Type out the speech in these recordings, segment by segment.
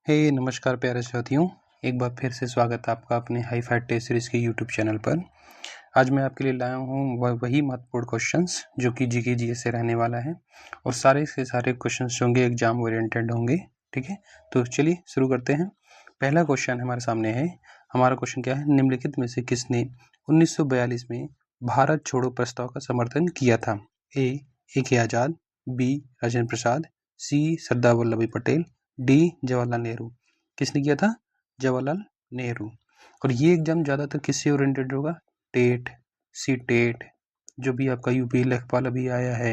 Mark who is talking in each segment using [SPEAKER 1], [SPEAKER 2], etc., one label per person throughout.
[SPEAKER 1] नमस्कार प्यारे साथियों। एक बार फिर से स्वागत है आपका अपने हाई फाई टेस्ट सीरीज के यूट्यूब चैनल पर। आज मैं आपके लिए लाया हूँ वही महत्वपूर्ण क्वेश्चंस जो कि जीके जीएस से रहने वाला है और सारे के सारे क्वेश्चंस होंगे एग्जाम ओरिएंटेड होंगे। ठीक है, तो चलिए शुरू करते हैं। पहला क्वेश्चन हमारे सामने है। हमारा क्वेश्चन क्या है? निम्नलिखित में से किसने 1942 में भारत छोड़ो प्रस्ताव का समर्थन किया था? ए के आजाद, बी राजेंद्र प्रसाद, सी सरदार वल्लभ भाई पटेल, डी जवाहरलाल नेहरू। किसने किया था? जवाहरलाल नेहरू। और ये एग्जाम ज़्यादातर किससे ओरिएंटेड होगा? टेट, सी टेट, जो भी आपका यूपी लेखपाल अभी आया है,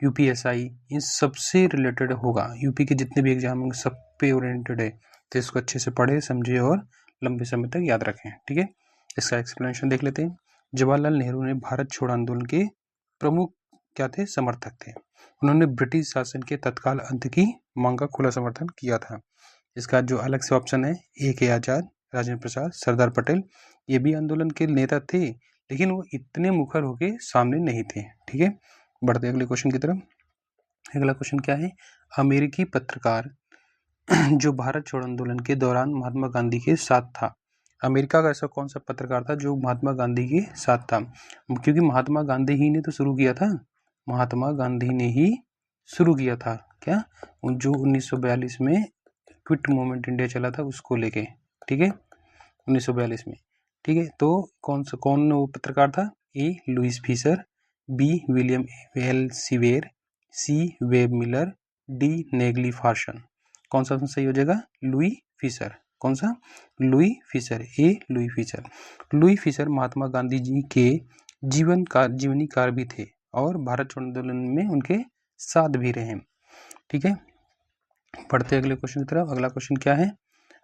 [SPEAKER 1] यूपीएसआई, इन सबसे रिलेटेड होगा। यूपी के जितने भी एग्जाम होंगे सब पे ओरिएंटेड है, तो इसको अच्छे से पढ़े समझे और लंबे समय तक याद रखें। ठीक है, इसका एक्सप्लेनेशन देख लेते हैं। जवाहरलाल नेहरू ने भारत छोड़ो आंदोलन के प्रमुख क्या थे? समर्थक थे। उन्होंने ब्रिटिश शासन के तत्काल अंत की मांग का खुला समर्थन किया था। इसका जो अलग से ऑप्शन है, ए के आजाद, राजेंद्र प्रसाद, सरदार पटेल, ये भी आंदोलन के नेता थे, लेकिन वो इतने मुखर होके सामने नहीं थे। ठीक है, बढ़ते अगले क्वेश्चन की तरफ। अगला क्वेश्चन क्या है? अमेरिकी पत्रकार जो भारत छोड़ो आंदोलन के दौरान महात्मा गांधी के साथ था। अमेरिका का ऐसा कौन सा पत्रकार था जो महात्मा गांधी के साथ था? क्योंकि महात्मा गांधी ही ने तो शुरू किया था। महात्मा गांधी ने ही शुरू किया था क्या? जो 1942 में क्विट मूवमेंट इंडिया चला था उसको लेके। ठीक है, 1942 में। ठीक है, तो कौन वो पत्रकार था? A Louis Fischer, B William L Shirer, C Webb Miller, D Negley Farson. कौन सा सही हो जाएगा? Louis Fischer. कौन सा? Louis Fischer. A Louis Fischer. Louis Fischer Mahatma Gandhi ji के जीवनीकार भी थे और भारत छोड़ो आंदोलन में उनके साथ भी रहे। ठीक है, पढ़ते अगले क्वेश्चन की तरफ। अगला क्वेश्चन क्या है?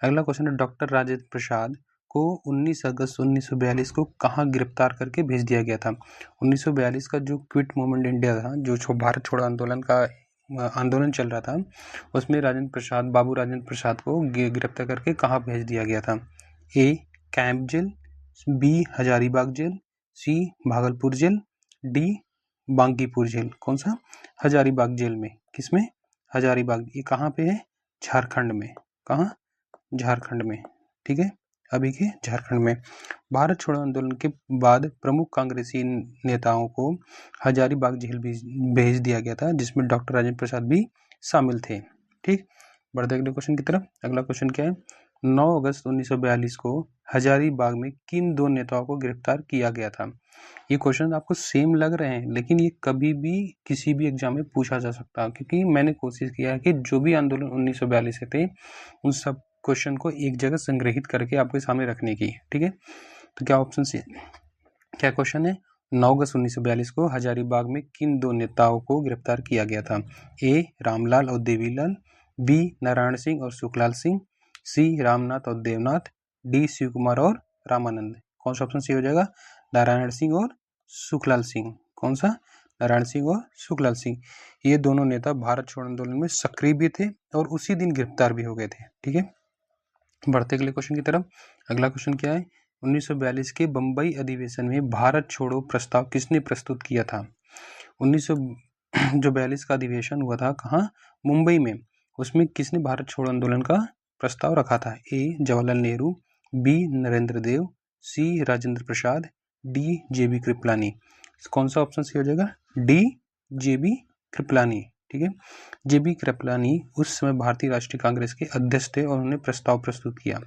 [SPEAKER 1] अगला क्वेश्चन है, डॉक्टर राजेंद्र प्रसाद को 19 अगस्त 1942 को कहाँ गिरफ्तार करके भेज दिया गया था? 1942 का जो क्विट मूवमेंट इंडिया था, जो भारत छोड़ो आंदोलन का आंदोलन चल रहा था, उसमें बाबू राजेंद्र प्रसाद को गिरफ्तार करके कहाँ भेज दिया गया था? A camp jail, B Hazaribagh jail, C Bhagalpur jail, D Bankipur jail. कौन सा? हजारीबाग जेल में। किसमें? हजारीबाग। ये कहाँ पे है? झारखंड में। कहाँ? झारखंड में। ठीक है, अभी के झारखंड में। भारत छोड़ो आंदोलन के बाद प्रमुख कांग्रेसी नेताओं को हजारीबाग जेल भी भेज दिया गया था, जिसमें डॉक्टर राजेंद्र प्रसाद भी शामिल थे। ठीक, बढ़ते अगले क्वेश्चन की तरफ। अगला क्वेश्चन क्या है? 9 अगस्त 1942 को हजारीबाग में किन दो नेताओं को गिरफ्तार किया गया था? ये क्वेश्चन आपको सेम लग रहे हैं, लेकिन ये कभी भी किसी भी एग्जाम में पूछा जा सकता है, क्योंकि मैंने कोशिश किया है कि जो भी आंदोलन 1942 से थे उन सब क्वेश्चन को एक जगह संग्रहित करके आपके सामने रखने की। ठीक है, तो क्या ऑप्शन से क्या क्वेश्चन है? 9 अगस्त 1942 को हजारीबाग में किन दो नेताओं को गिरफ्तार किया गया था? ए रामलाल और देवीलाल, बी नारायण सिंह और सुखलाल सिंह, सी रामनाथ और देवनाथ, डी शिव कुमार और रामानंद। कौन सा ऑप्शन सही हो जाएगा? नारायण सिंह और सुखलाल सिंह। कौन सा? नारायण सिंह और सुखलाल सिंह। ये दोनों नेता भारत छोड़ो आंदोलन में सक्रिय भी थे और उसी दिन गिरफ्तार भी हो गए थे। ठीक है, बढ़ते अगले क्वेश्चन की तरफ। अगला क्वेश्चन क्या है? 1942 के बंबई अधिवेशन में भारत छोड़ो प्रस्ताव किसने प्रस्तुत किया था? 1942 का अधिवेशन हुआ था कहाँ? मुंबई में। उसमें किसने भारत छोड़ो आंदोलन का प्रस्ताव रखा था? ए जवाहरलाल नेहरू, बी नरेंद्र देव, सी राजेंद्र प्रसाद, डी जेबी कृपलानी। कौन सा ऑप्शन सही हो जाएगा? डी जेबी कृपलानी। ठीक है, जेबी कृपलानी उस समय भारतीय राष्ट्रीय कांग्रेस के अध्यक्ष थे और उन्होंने प्रस्ताव प्रस्तुत किया।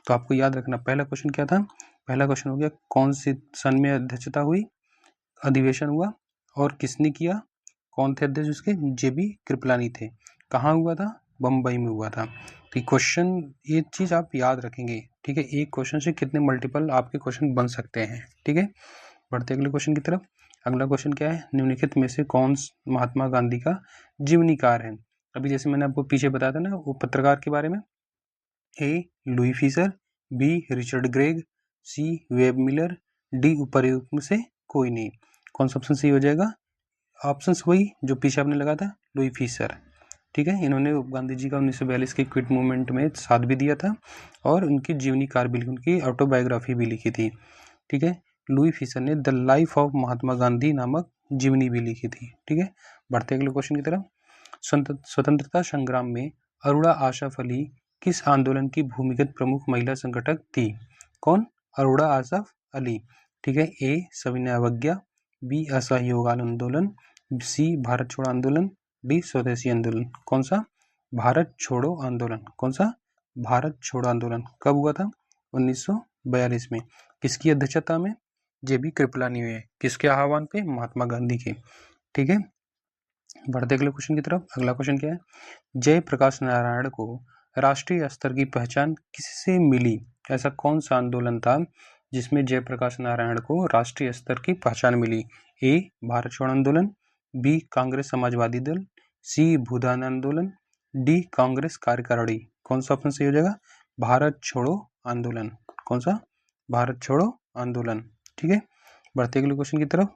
[SPEAKER 1] तो आपको याद रखना, पहला क्वेश्चन क्या था? पहला क्वेश्चन हो गया कौन से सन में अध्यक्षता हुई, अधिवेशन हुआ और किसने किया? कौन थे अध्यक्ष उसके? जेबी कृपलानी थे। कहाँ हुआ था? बम्बई में हुआ था। तो क्वेश्चन, ये चीज आप याद रखेंगे। ठीक है, एक क्वेश्चन से कितने मल्टीपल आपके क्वेश्चन बन सकते हैं। ठीक है, बढ़ते अगले क्वेश्चन की तरफ। अगला क्वेश्चन क्या है? निम्नलिखित में से कौन महात्मा गांधी का जीवनीकार है? अभी जैसे मैंने आपको पीछे बताया था ना वो पत्रकार के बारे में। A Louis Fischer, B Richard Gregg, C Webb Miller, D उपर्युक्त में से कोई नहीं। कौन सा ऑप्शन सही हो जाएगा? ऑप्शन वही जो पीछे आपने लगा था, लुई फीसर। ठीक है, इन्होंने गांधी जी का 1942 के क्विट मूवमेंट में साथ भी दिया था और उनकी जीवनीकार भी, उनकी ऑटोबायोग्राफी भी लिखी थी। ठीक है, लुई फीसर ने the life of Mahatma Gandhi नामक जीवनी भी लिखी थी। ठीक है, बढ़ते अगले क्वेश्चन की तरफ। स्वतंत्रता संग्राम में अरुणा आशा फली किस आंदोलन की भूमिगत प्रमुख महिला संगठक थी? कौन? अरोड़ा आसफ अली। ठीक है। ए सविनय अवज्ञा, बी असहयोग आंदोलन, सी भारत छोड़ो आंदोलन, डी स्वदेशी आंदोलन। कौन सा? भारत छोड़ो आंदोलन। कौन सा? भारत छोड़ो आंदोलन। कब हुआ था? 1942 में। किसकी अध्यक्षता में? जेबी कृपलानी में। किसके आह्वान पे? महात्मा गांधी के। ठीक है। बढ़ते अगले क्वेश्चन की तरफ। अगला क्वेश्चन क्या है? जयप्रकाश नारायण को राष्ट्रीय स्तर की पहचान किससे मिली? ऐसा कौन सा आंदोलन था जिसमें जयप्रकाश नारायण को राष्ट्रीय स्तर की पहचान मिली? ए भारत छोड़ो आंदोलन, बी कांग्रेस समाजवादी दल, सी भूदान आंदोलन, डी कांग्रेस कार्यकारिणी। कौन सा ऑप्शन सही हो जाएगा? भारत छोड़ो आंदोलन। कौन सा? भारत छोड़ो आंदोलन। ठीक है। बढ़ते अगले क्वेश्चन की तरफ।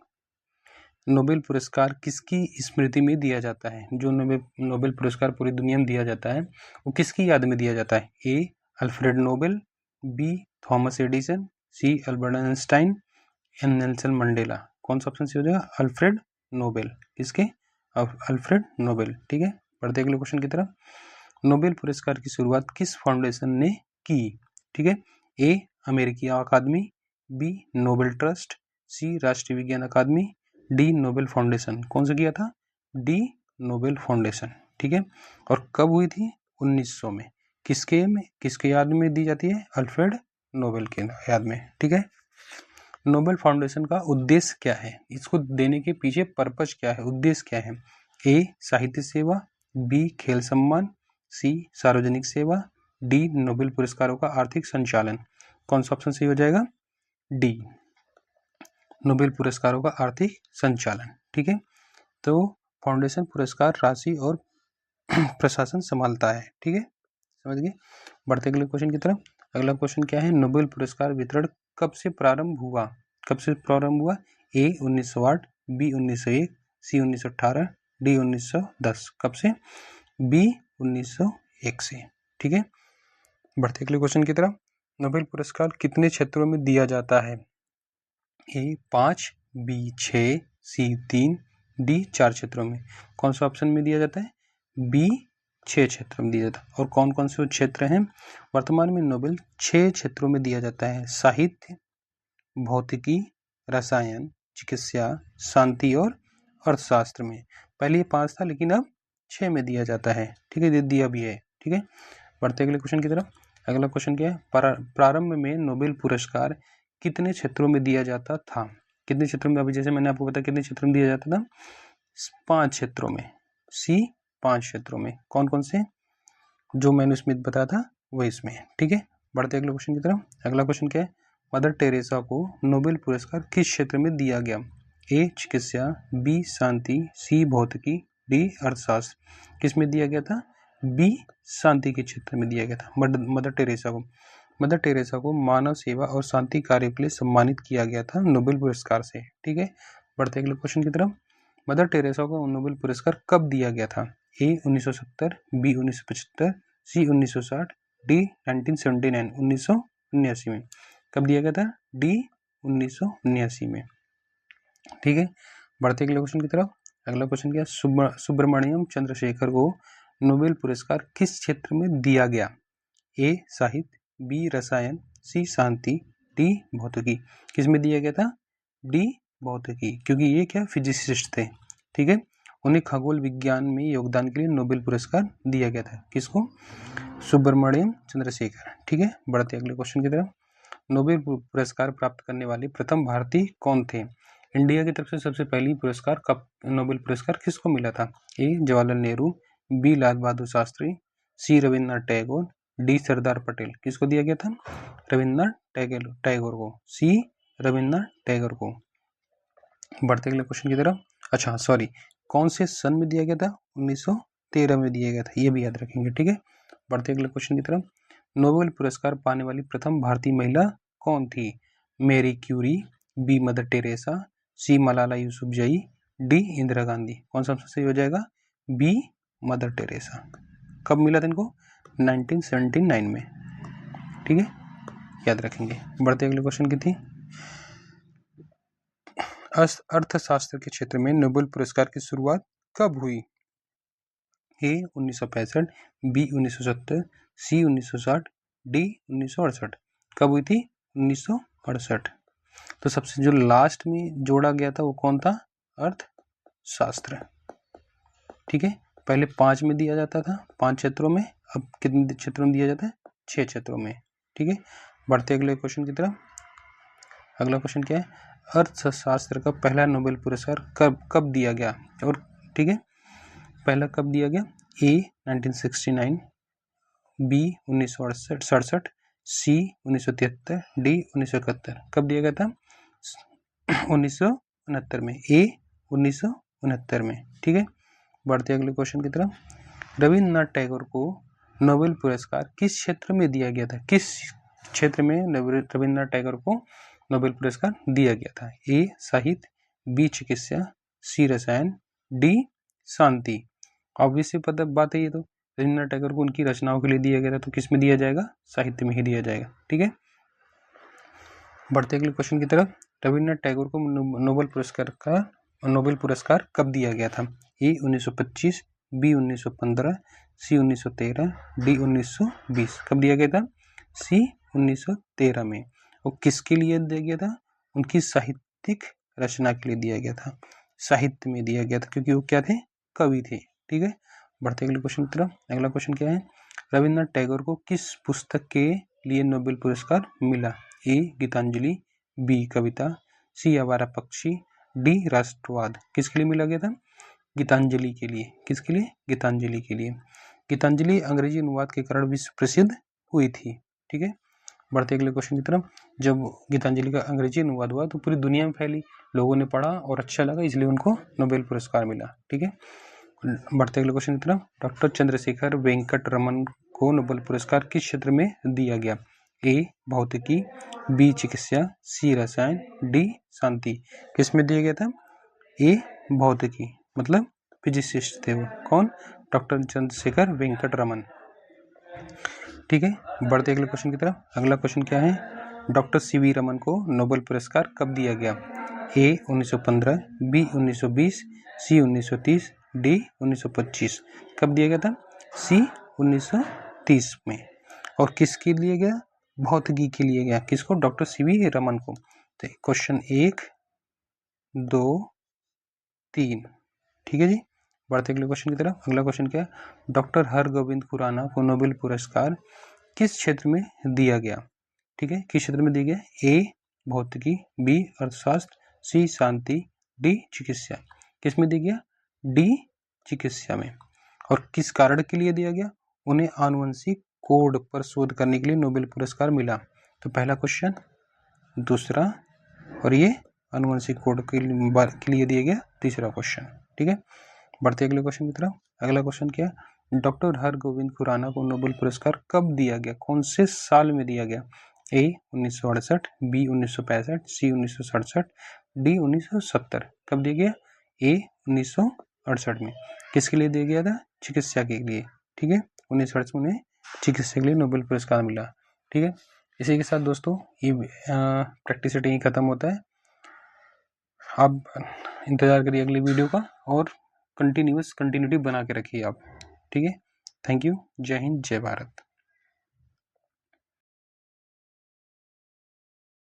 [SPEAKER 1] नोबेल पुरस्कार किसकी स्मृति में दिया जाता है? जो नोबेल पुरस्कार पूरी दुनिया में दिया जाता है वो किसकी याद में दिया जाता है? A Alfred Nobel, B Thomas Edison, C Albert Einstein, N Nelson Mandela. कौन सा ऑप्शन सही हो जाएगा? Alfred Nobel. किसके? Alfred Nobel. ठीक है। बढ़ते अगले क्वेश्चन की तरफ। नोबेल पुरस्कार की शुरुआत किस फाउंडेशन ने की? ठीक है। ए अमेरिकी अकादमी, बी नोबेल ट्रस्ट, सी राष्ट्रीय विज्ञान अकादमी, डी नोबेल फाउंडेशन। कौन सा किया था? D Nobel foundation. ठीक है। और कब हुई थी? 1900 में। किसके याद में दी जाती है? अल्फ्रेड नोबेल के याद में। ठीक है। नोबेल फाउंडेशन का उद्देश्य क्या है? इसको देने के पीछे पर्पज क्या है? उद्देश्य क्या है? ए साहित्य सेवा, बी खेल सम्मान, सी सार्वजनिक सेवा, डी नोबेल पुरस्कारों का आर्थिक संचालन। कौन सा ऑप्शन सही हो जाएगा? डी नोबेल पुरस्कारों का आर्थिक संचालन। ठीक है। तो फाउंडेशन पुरस्कार राशि और प्रशासन संभालता है। ठीक है। समझ गए। बढ़ते अगले क्वेश्चन की तरफ। अगला क्वेश्चन क्या है? नोबेल पुरस्कार वितरण कब से प्रारंभ हुआ? कब से प्रारंभ हुआ? ए 1908, बी 1901, सी 1918, डी 1910। कब से? बी 1901 से। ठीक है। बढ़ते अगले क्वेश्चन की तरफ। नोबेल पुरस्कार कितने क्षेत्रों में दिया जाता है? ए 5, बी 6, सी 3, डी 4 क्षेत्रों में। कौन सा ऑप्शन में दिया जाता है? बी 6 क्षेत्रों में दिया जाता है। और कौन कौन से क्षेत्र हैं? वर्तमान में नोबेल 6 क्षेत्रों में दिया जाता है। साहित्य, भौतिकी, रसायन, चिकित्सा, शांति और अर्थशास्त्र में। पहले ये 5 था लेकिन अब 6 में दिया जाता है। ठीक है। दिया भी है। ठीक है। बढ़ते अगले क्वेश्चन की तरफ। अगला क्वेश्चन क्या है? प्रारंभ में नोबेल पुरस्कार कितने क्षेत्रों में दिया जाता था? कितने क्षेत्रों में? अभी जैसे मैंने आपको बताया कितने क्षेत्रों में दिया जाता था? 5 क्षेत्रों में। सी 5 क्षेत्रों में। कौन कौन से? जो मैंने उसमें बताया था वो इसमें। ठीक है। बढ़ते अगले क्वेश्चन की तरफ। अगला क्वेश्चन क्या है? मदर टेरेसा को नोबेल पुरस्कार किस क्षेत्र में दिया गया? ए चिकित्सा, बी शांति, सी भौतिकी, डी अर्थशास्त्र। किस में दिया गया था? बी शांति के क्षेत्र में दिया गया था मदर टेरेसा को मानव सेवा और शांति कार्य के लिए सम्मानित किया गया था नोबेल पुरस्कार से। ठीक है। बढ़ते अगले क्वेश्चन की तरफ। मदर टेरेसा को नोबेल पुरस्कार कब दिया गया था? ए 1970, बी 1975, सी 1960, डी 1979 1979 में। कब दिया गया था? डी 1979 में। ठीक है। बढ़ते अगले क्वेश्चन की तरफ। अगला क्वेश्चन क्या? सुब्रमण्यम चंद्रशेखर को नोबेल पुरस्कार किस क्षेत्र में दिया गया? ए साहित्य, बी रसायन, सी शांति, डी भौतिकी। किस में दिया गया था? डी भौतिकी। क्योंकि ये क्या? फिजिसिस्ट थे। ठीक है। उन्हें खगोल विज्ञान में योगदान के लिए नोबेल पुरस्कार दिया गया था। किसको? सुब्रमण्यम चंद्रशेखर। ठीक है। बढ़ते अगले क्वेश्चन की तरफ। नोबेल पुरस्कार प्राप्त करने वाले प्रथम भारतीय कौन थे? इंडिया की तरफ से सबसे पहली पुरस्कार कब नोबेल पुरस्कार किसको मिला था? ए जवाहरलाल नेहरू, बी लाल बहादुर शास्त्री, सी रविन्द्रनाथ टैगोर, डी सरदार पटेल। किसको दिया गया था? रविन्द्रनाथ टैगोर को। सी रविन्द्रनाथ टैगोर को। बढ़ते अगले क्वेश्चन की तरफ। अच्छा सॉरी, कौन से सन में दिया गया था? 1913 में दिया गया था। ये भी याद रखेंगे। ठीक है। बढ़ते अगले क्वेश्चन की तरफ। नोबेल पुरस्कार पाने वाली प्रथम भारतीय महिला कौन थी? Marie Curie, B Mother Teresa, C Malala Yousafzai, D Indira Gandhi. कौन सा सही हो जाएगा? B Mother Teresa. कब मिला था इनको? 1979 में। ठीक है। याद रखेंगे। बढ़ते अगले क्वेश्चन की थी। अर्थशास्त्र के क्षेत्र में नोबेल पुरस्कार की शुरुआत कब हुई? ए 1965, बी 1970, सी 1960, डी 1968। कब हुई थी? 1968। तो सबसे जो लास्ट में जोड़ा गया था वो कौन था? अर्थशास्त्र। ठीक है, पहले 5 में दिया जाता था, 5 क्षेत्रों में, अब कितने क्षेत्रों में दिया जाता है? 6 क्षेत्रों में। ठीक है, बढ़ते अगले क्वेश्चन की तरफ। अगला क्वेश्चन क्या है? अर्थशास्त्र का पहला नोबेल पुरस्कार कब दिया गया? और ठीक है, पहला कब दिया गया? ए 1969, बी 1967, सी 1973, डी 1971। कब दिया गया था? 1969 में, ए 1969 में। ठीक है, बढ़ते अगले क्वेश्चन की तरफ। रविन्द्रनाथ टैगोर को नोबेल पुरस्कार किस क्षेत्र में दिया गया था? किस क्षेत्र में रविन्द्रनाथ टैगोर को नोबेल पुरस्कार दिया गया था? ए साहित्य, बी चिकित्सा, सी रसायन, डी शांति। ऑब्वियसली पता बात है ये तो, रविन्द्रनाथ टैगोर को उनकी रचनाओं के लिए दिया गया था, तो किस में दिया जाएगा? साहित्य में ही दिया जाएगा। ठीक है, बढ़ते अगले क्वेश्चन की तरफ। रविन्द्रनाथ टैगोर को नोबेल पुरस्कार कब दिया गया था? ए 1925, बी 1915, सी 1913, डी 1920। कब दिया गया था? सी 1913 में। और किसके लिए दिया गया था? उनकी साहित्यिक रचना के लिए दिया गया था, साहित्य में दिया गया था, क्योंकि वो क्या थे? कवि थे। ठीक है, बढ़ते अगले क्वेश्चन की तरफ। अगला क्वेश्चन क्या है? रविन्द्रनाथ टैगोर को किस पुस्तक के लिए नोबेल पुरस्कार मिला? ए गीतांजलि, बी कविता, सी आवारा पक्षी, डी राष्ट्रवाद। किसके लिए मिला गया था? गीतांजलि के लिए। किसके लिए? गीतांजलि के लिए। गीतांजलि अंग्रेजी अनुवाद के कारण विश्व प्रसिद्ध हुई थी। ठीक है, बढ़ते अगले क्वेश्चन की तरफ। जब गीतांजलि का अंग्रेजी अनुवाद हुआ तो पूरी दुनिया में फैली, लोगों ने पढ़ा और अच्छा लगा, इसलिए उनको नोबेल पुरस्कार मिला। ठीक है, बढ़ते अगले क्वेश्चन की तरफ। डॉक्टर चंद्रशेखर वेंकट रमन को नोबेल पुरस्कार किस क्षेत्र में दिया गया? ए भौतिकी, बी चिकित्सा, सी रसायन, डी शांति। किस में दिया गया था? ए भौतिकी, मतलब फिजिसिस्ट थे वो। कौन? डॉक्टर चंद्रशेखर वेंकट रमन। ठीक है, बढ़ते अगले क्वेश्चन की तरफ। अगला क्वेश्चन क्या है? डॉक्टर सीवी रमन को नोबेल पुरस्कार कब दिया गया? ए 1915, बी 1920, सी 1930, डी 1925। कब दिया गया था? सी 1930 में। और किसके लिए गया? भौतिकी के लिए गया। किसको? डॉक्टर सीवी रमन को। तो क्वेश्चन 1, 2, 3। ठीक है जी, बढ़ते अगले क्वेश्चन की तरफ। अगला क्वेश्चन क्या है? डॉक्टर हरगोविंद खुराना को नोबेल पुरस्कार किस क्षेत्र में दिया गया? ठीक है, किस क्षेत्र में दिया गया? ए भौतिकी, बी अर्थशास्त्र, सी शांति, डी चिकित्सा। किस में दिया गया? डी चिकित्सा में। और किस कारण के लिए दिया गया? उन्हें आनुवंशिक कोड पर शोध करने के लिए नोबेल पुरस्कार मिला। तो पहला क्वेश्चन, दूसरा, और ये आनुवंशिक कोड के लिए दिया गया तीसरा क्वेश्चन। ठीक है, बढ़ते अगले क्वेश्चन की तरफ। अगला क्वेश्चन क्या है? डॉक्टर हरगोविंद खुराना को नोबेल पुरस्कार कब दिया गया? कौन से साल में दिया गया? ए 1968, बी 1965, सी 1967, डी 1970। कब दिया गया? ए 1968 में। किसके लिए दिया गया था? चिकित्सा के लिए। ठीक है, 1968 में चिकित्सा के लिए नोबेल पुरस्कार मिला। ठीक है, इसी के साथ दोस्तों ये प्रैक्टिस सेटिंग खत्म होता है। आप इंतजार करिए अगली वीडियो का और कंटिन्यूटी बना के रखिए आप। ठीक है, थैंक यू। जय हिंद, जय भारत।